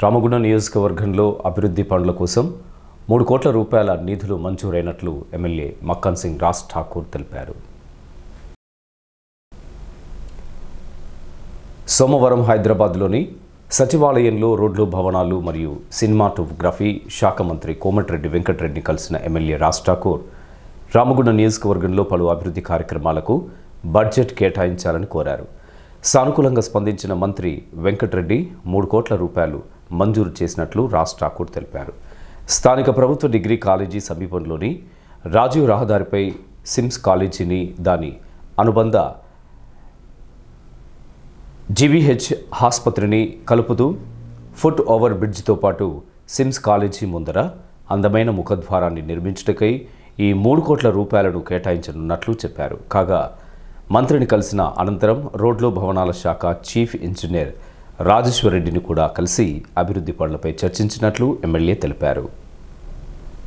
రామగుండం నియోజకవర్గంలో అభివృద్ధి పనుల కోసం 3 కోట్ల రూపాయల నిధులు మంజూరైనట్లు ఎమ్మెల్యే మక్కన్ సింగ్ రాజ్ ఠాకూర్ తెలిపారు. సోమవారం హైదరాబాద్లోని సచివాలయంలో రోడ్లు, భవనాలు మరియు సినిమాటోగ్రఫీ శాఖ మంత్రి కోమటిరెడ్డి వెంకటరెడ్డిని కలిసిన ఎమ్మెల్యే రాజ్ ఠాకూర్ రామగుండం నియోజకవర్గంలో పలు అభివృద్ధి కార్యక్రమాలకు బడ్జెట్ కేటాయించాలని కోరారు. సానుకూలంగా స్పందించిన మంత్రి వెంకటరెడ్డి 3 కోట్ల రూపాయలు మంజూరు చేసినట్లు రాజ్ ఠాకూర్ తెలిపారు. స్థానిక ప్రభుత్వ డిగ్రీ కాలేజీ సమీపంలోని రాజీవ్ రహదారిపై సిమ్స్ కాలేజీని, దాని అనుబంధ జీవీహెచ్ ఆసుపత్రిని కలుపుతూ ఫుట్ ఓవర్ బ్రిడ్జితో పాటు సిమ్స్ కాలేజీ ముందర అందమైన ముఖద్వారాన్ని నిర్మించుటకై ఈ 3 కోట్ల రూపాయలను కేటాయించనున్నట్లు చెప్పారు. కాగా మంత్రిని కలిసిన అనంతరం రోడ్లు, భవనాల శాఖ చీఫ్ ఇంజనీర్ రాజేశ్వర్ రెడ్డిని కూడా కలిసి అభివృద్ధి పనులపై చర్చించినట్లు ఎమ్మెల్యే తెలిపారు.